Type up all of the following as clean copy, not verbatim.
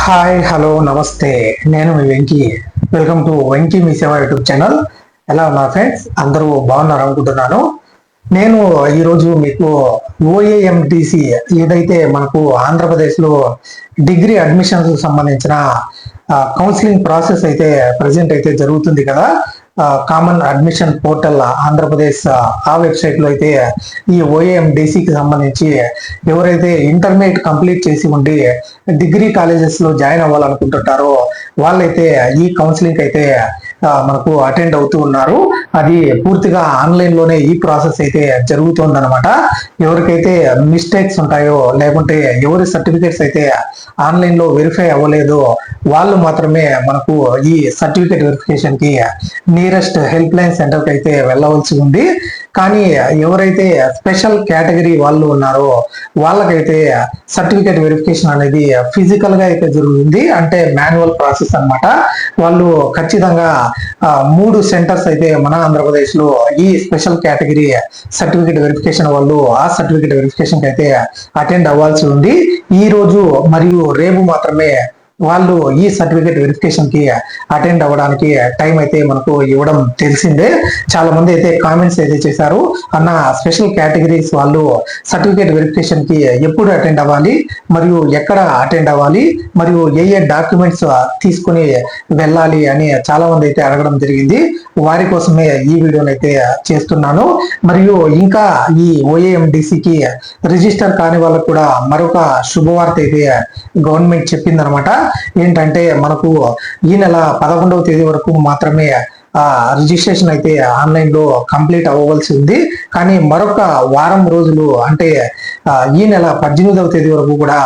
Hi hello నమస్తే. నేను మీ Venky. Welcome to Venky మీ సేవ యూట్యూబ్ ఛానల్. ఎలా ఉన్నారు ఫ్రెండ్స్? అందరూ బాగున్నారు అనుకుంటున్నాను. నేను ఈరోజు మీకు ఓఏఎంటీసీ ఏదైతే మనకు ఆంధ్రప్రదేశ్లో డిగ్రీ అడ్మిషన్స్ సంబంధించిన కౌన్సిలింగ్ ప్రాసెస్ అయితే ప్రజెంట్ అయితే జరుగుతుంది కదా. కామన్ అడ్మిషన్ పోర్టల్ ఆంధ్రప్రదేశ్ ఆ వెబ్సైట్ లో అయితే ఈ ఓఏఎండిసికి సంబంధించి ఎవరైతే ఇంటర్మీడియట్ కంప్లీట్ చేసి ఉండి డిగ్రీ కాలేజెస్ లో జాయిన్ అవ్వాలనుకుంటుంటారో వాళ్ళైతే ఈ కౌన్సిలింగ్ అయితే మనకు అటెండ్ అవుతూ ఉన్నారు. అది పూర్తిగా ఆన్లైన్ లోనే ఈ ప్రాసెస్ అయితే జరుగుతుంది అనమాట. ఎవరికైతే మిస్టేక్స్ ఉంటాయో లేకుంటే ఎవరి సర్టిఫికేట్స్ అయితే ఆన్లైన్ లో వెరిఫై అవ్వలేదో వాళ్ళు మాత్రమే మనకు ఈ సర్టిఫికేట్ వెరిఫికేషన్ కి నియరెస్ట్ హెల్ప్ లైన్ సెంటర్ కి అయితే వెళ్ళవలసి ఉంది. కానీ ఎవరైతే స్పెషల్ కేటగిరీ వాళ్ళు ఉన్నారో వాళ్ళకైతే సర్టిఫికేట్ వెరిఫికేషన్ అనేది ఫిజికల్ గా అయితే జరుగుతుంది. అంటే మాన్యువల్ ప్రాసెస్ అన్నమాట. వాళ్ళు ఖచ్చితంగా 3 సెంటర్స్ అయితే మన ఆంధ్రప్రదేశ్ లో ఈ స్పెషల్ కేటగిరీ సర్టిఫికేట్ వెరిఫికేషన్ వాళ్ళు ఆ సర్టిఫికేట్ వెరిఫికేషన్ కి అయితే అటెండ్ అవ్వాల్సి ఉంది. ఈ రోజు మరియు రేపు మాత్రమే వాళ్ళు ఈ సర్టిఫికేట్ వెరిఫికేషన్ కి అటెండ్ అవ్వడానికి టైం అయితే మనకు ఇవ్వడం తెలిసిందే. చాలా మంది అయితే కామెంట్స్ అయితే చేశారు, అన్న స్పెషల్ కేటగిరీస్ వాళ్ళు సర్టిఫికేట్ వెరిఫికేషన్ కి ఎప్పుడు అటెండ్ అవ్వాలి, మరియు ఎక్కడ అటెండ్ అవ్వాలి, మరియు ఏ డాక్యుమెంట్స్ తీసుకుని వెళ్ళాలి అని చాలా మంది అయితే అడగడం జరిగింది. వారి కోసమే ఈ వీడియోని అయితే చేస్తున్నాను. మరియు ఇంకా ఈ ఓఏఎండిసికి రిజిస్టర్ కాని వాళ్ళకు కూడా మరొక శుభవార్త అయితే గవర్నమెంట్ చెప్పిందనమాట. ఏంటంటే మనకు ఈ నెల 11వ తేదీ వరకు మాత్రమే రిజిస్ట్రేషన్ అయితే ఆన్లైన్ లో కంప్లీట్ అవ్వవలసి ఉంది. కానీ మరొక వారం రోజులు అంటే ఈ నెల 18వ తేదీ వరకు కూడా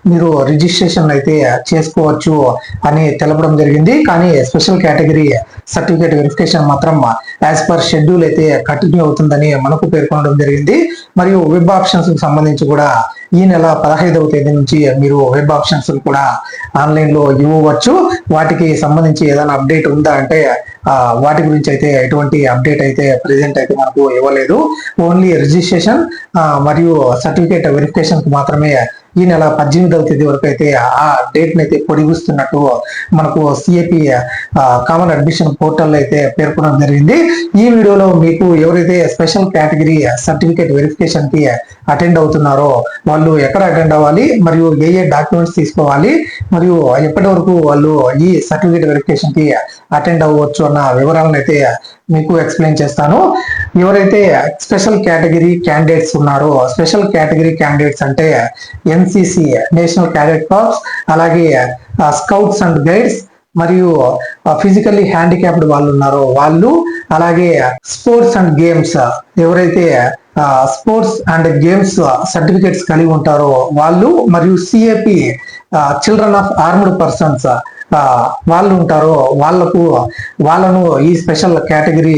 మీరు రిజిస్ట్రేషన్ అయితే చేసుకోవచ్చు అని తెలపడం జరిగింది. కానీ స్పెషల్ కేటగిరీ సర్టిఫికేట్ వెరిఫికేషన్ మాత్రం యాజ్ పర్ షెడ్యూల్ అయితే కంటిన్యూ అవుతుందని మనకు పేర్కొనడం జరిగింది. మరియు వెబ్ ఆప్షన్స్ కి సంబంధించి కూడా ఈ నెల 15వ తేదీ నుంచి మీరు వెబ్ ఆప్షన్స్ కూడా ఆన్లైన్ లో ఇవ్వవచ్చు. వాటికి సంబంధించి ఏదైనా అప్డేట్ ఉందా అంటే వాటి గురించి అయితే ఎటువంటి అప్డేట్ అయితే ప్రెసెంట్ అయితే మనకు ఇవ్వలేదు. ఓన్లీ రిజిస్ట్రేషన్ మరియు సర్టిఫికేట్ వెరిఫికేషన్ కి మాత్రమే ఈ నెల 18వ తేదీ వరకు అయితే ఆ డేట్ ని అయితే పొడిగిస్తున్నట్టు మనకు సిఏపి కామన్ అడ్మిషన్ పోర్టల్ అయితే పేర్కొనడం జరిగింది. ఈ వీడియోలో మీకు ఎవరైతే స్పెషల్ కేటగిరీ సర్టిఫికేట్ వెరిఫికేషన్ కి అటెండ్ అవుతున్నారో వాళ్ళు ఎక్కడ అటెండ్ అవ్వాలి, మరియు ఏ డాక్యుమెంట్స్ తీసుకోవాలి, మరియు ఎప్పటి వరకు వాళ్ళు ఈ సర్టిఫికేట్ వెరిఫికేషన్ కి అటెండ్ అవ్వచ్చు అన్న వివరాలను అయితే మీకు ఎక్స్ప్లెయిన్ చేస్తాను. ఎవరైతే స్పెషల్ కేటగిరీ క్యాండిడేట్స్ ఉన్నారో, స్పెషల్ కేటగిరీ క్యాండిడేట్స్ అంటే ఎన్సిసి నేషనల్ క్యాడెట్ కార్ప్స్, అలాగే స్కౌట్స్ అండ్ గైడ్స్, మరియు ఫిజికల్లీ హ్యాండిక్యాప్డ్ వాళ్ళు ఉన్నారో వాళ్ళు, అలాగే స్పోర్ట్స్ అండ్ గేమ్స్ ఎవరైతే స్పోర్ట్స్ అండ్ గేమ్స్ సర్టిఫికేట్స్ కలిగి ఉంటారో వాళ్ళు, మరియు CAP children of armed persons వాళ్ళు ఉంటారో వాళ్ళను ఈ స్పెషల్ కేటగిరీ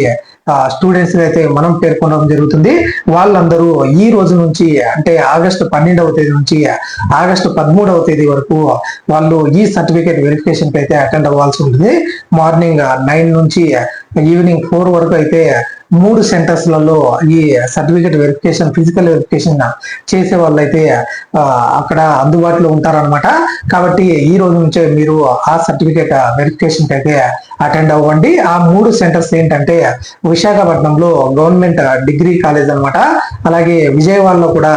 స్టూడెంట్స్ అయితే మనం పేర్కొనడం జరుగుతుంది. వాళ్ళందరూ ఈ రోజు నుంచి అంటే ఆగస్టు 12వ తేదీ నుంచి ఆగస్టు 13వ తేదీ వరకు వాళ్ళు ఈ సర్టిఫికేట్ వెరిఫికేషన్ కి అయితే అటెండ్ అవ్వాల్సి ఉంటుంది. మార్నింగ్ 9 నుంచి ఈవినింగ్ 4 వరకు అయితే 3 సెంటర్స్లలో ఈ సర్టిఫికేట్ వెరిఫికేషన్ ఫిజికల్ వెరిఫికేషన్ చేసే వాళ్ళు అయితే అక్కడ అందుబాటులో ఉంటారనమాట. కాబట్టి ఈ రోజు నుంచే మీరు ఆ సర్టిఫికేట్ వెరిఫికేషన్ కి అయితే అటెండ్ అవ్వండి. ఆ 3 సెంటర్స్ ఏంటంటే విశాఖపట్నంలో గవర్నమెంట్ డిగ్రీ కాలేజ్ అనమాట, అలాగే విజయవాడలో కూడా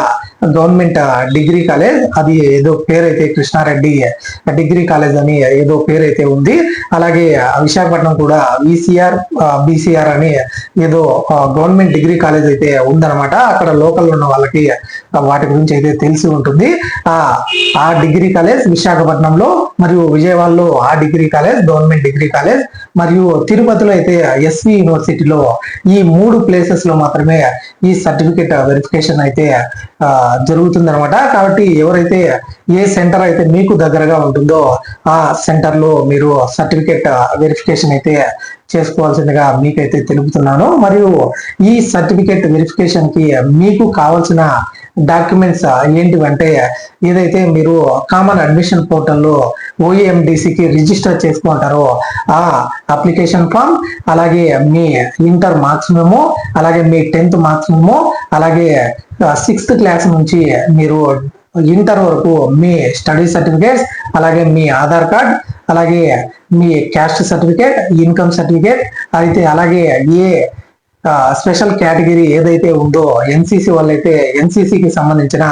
గవర్నమెంట్ డిగ్రీ కాలేజ్, అది ఏదో పేరైతే కృష్ణారెడ్డి డిగ్రీ కాలేజ్ అని ఏదో పేరైతే ఉంది. అలాగే విశాఖపట్నం కూడా విసిఆర్ బిసిఆర్ అని ఏదో గవర్నమెంట్ డిగ్రీ కాలేజ్ అయితే ఉందన్నమాట. అక్కడ లోకల్ ఉన్న వాళ్ళకి వాటి గురించి అయితే తెలిసి ఉంటుంది. ఆ డిగ్రీ కాలేజ్ విశాఖపట్నంలో, మరియు విజయవాడలో ఆ degree college government degree college, మరియు తిరుపతిలో అయితే ఎస్వి యూనివర్సిటీలో ఈ 3 ప్లేసెస్ లో మాత్రమే ఈ సర్టిఫికేట్ వెరిఫికేషన్ అయితే జరుగుతుంది అనమాట. కాబట్టి ఎవరైతే ఏ సెంటర్ అయితే మీకు దగ్గరగా ఉంటుందో ఆ సెంటర్ లో మీరు సర్టిఫికేట్ వెరిఫికేషన్ అయితే చేసుకోవాల్సిందిగా మీకైతే తెలుపుతున్నాను. మరియు ఈ సర్టిఫికేట్ వెరిఫికేషన్ కి మీకు కావాల్సిన డాక్యుమెంట్స్ ఏంటివంటే, ఏదైతే మీరు కామన్ అడ్మిషన్ పోర్టల్లో ఓఏఎండిసికి రిజిస్టర్ చేసుకుంటారో ఆ అప్లికేషన్ ఫామ్, అలాగే మీ ఇంటర్ మార్క్స్ మెమో, అలాగే మీ 10th మార్క్స్ మెమో, అలాగే 6th క్లాస్ నుంచి మీరు ఇంటర్ వరకు మీ స్టడీ సర్టిఫికేట్స్, అలాగే మీ ఆధార్ కార్డ్, అలాగే మీ క్యాస్ట్ సర్టిఫికేట్, ఇన్కమ్ సర్టిఫికేట్, అయితే అలాగే ఏ స్పెషల్ కేటగిరీ ఏదైతే ఉందో ఎన్సిసి వాళ్ళైతే ఎన్సిసికి సంబంధించిన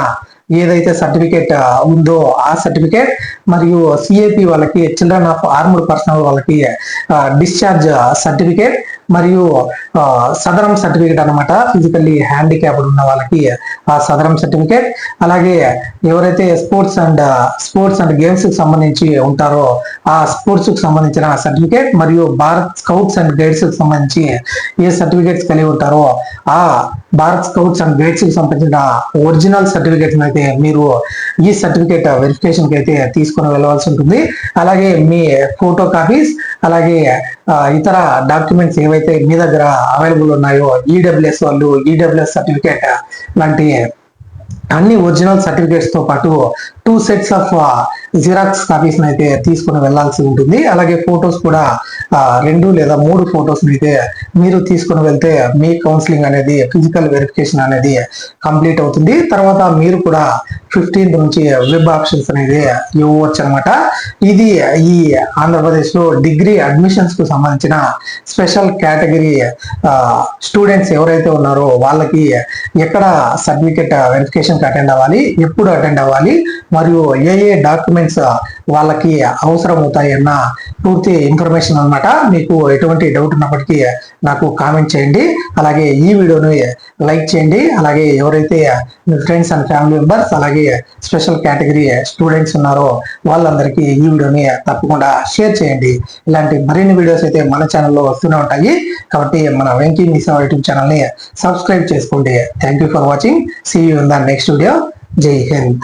ఏదైతే సర్టిఫికేట్ ఉందో ఆ సర్టిఫికేట్, మరియు సిఏపి వాళ్ళకి చిల్డ్రన్ ఆఫ్ ఆర్మ్డ్ పర్సనల్ వాళ్ళకి డిశ్చార్జ్ సర్టిఫికేట్, మరియు సదరం సర్టిఫికేట్ అనమాట, ఫిజికల్లీ హ్యాండిక్యాప్డ్ ఉన్న వాళ్ళకి ఆ సదరం సర్టిఫికేట్, అలాగే ఎవరైతే స్పోర్ట్స్ అండ్ గేమ్స్ కి సంబంధించి ఉంటారో ఆ స్పోర్ట్స్ కి సంబంధించిన సర్టిఫికేట్, మరియు భారత్ స్కౌట్స్ అండ్ గైడ్స్ కి సంబంధించి ఏ సర్టిఫికేట్స్ కలిగి ఉంటారో ఆ భారత్ స్కౌట్స్ అండ్ గైడ్స్ కి సంబంధించిన ఒరిజినల్ సర్టిఫికేట్స్ అయితే మీరు ఈ సర్టిఫికేట్ వెరిఫికేషన్ కి అయితే తీసుకొని వెళ్ళవలసి ఉంటుంది. అలాగే మీ ఫోటో కాపీస్, అలాగే ఇతర డాక్యుమెంట్స్ ఏవైతే మీ దగ్గర అవైలబుల్ ఉన్నాయో ఈడబ్ల్యూఎస్ వాళ్ళు ఈడబ్ల్యూఎస్ సర్టిఫికేట్ లాంటి అన్ని ఒరిజినల్ సర్టిఫికేట్స్ తో పాటు 2 sets ఆఫ్ జిరాక్స్ కాపీస్ అయితే తీసుకుని వెళ్లాల్సి ఉంటుంది. అలాగే ఫొటోస్ కూడా 2 లేదా 3 ఫొటోస్ అయితే మీరు తీసుకుని వెళ్తే మీ కౌన్సిలింగ్ అనేది ఫిజికల్ వెరిఫికేషన్ అనేది కంప్లీట్ అవుతుంది. తర్వాత మీరు కూడా 15th నుంచి వెబ్ ఆప్షన్స్ అనేది ఇవ్వచ్చు అనమాట. ఇది ఈ ఆంధ్రప్రదేశ్ లో డిగ్రీ అడ్మిషన్స్ కు సంబంధించిన స్పెషల్ కేటగిరీ స్టూడెంట్స్ ఎవరైతే ఉన్నారో వాళ్ళకి ఎక్కడ సర్టిఫికేట్ వెరిఫికేషన్ అటెండ్ అవ్వాలి, ఎప్పుడు అటెండ్ అవ్వాలి, మరియు ఏ డాక్యుమెంట్స్ వాళ్ళకి అవసరం అవుతాయి అన్న పూర్తి ఇన్ఫర్మేషన్ అన్నమాట. మీకు ఎటువంటి డౌట్ ఉన్నప్పటికీ నాకు కామెంట్ చేయండి. అలాగే ఈ వీడియోని లైక్ చేయండి. అలాగే ఎవరైతే మీ ఫ్రెండ్స్ అండ్ ఫ్యామిలీ మెంబర్స్ అలాగే స్పెషల్ కేటగిరీ స్టూడెంట్స్ ఉన్నారో వాళ్ళందరికీ ఈ వీడియోని తప్పకుండా షేర్ చేయండి. ఇలాంటి మరిన్ని వీడియోస్ అయితే మన ఛానల్లో వస్తూనే ఉంటాయి. కాబట్టి మన వెంకీ మీ సేవ యూట్యూబ్ ఛానల్ ని సబ్స్క్రైబ్ చేసుకోండి. Thank you for watching. See you in the next video. Jai Hind.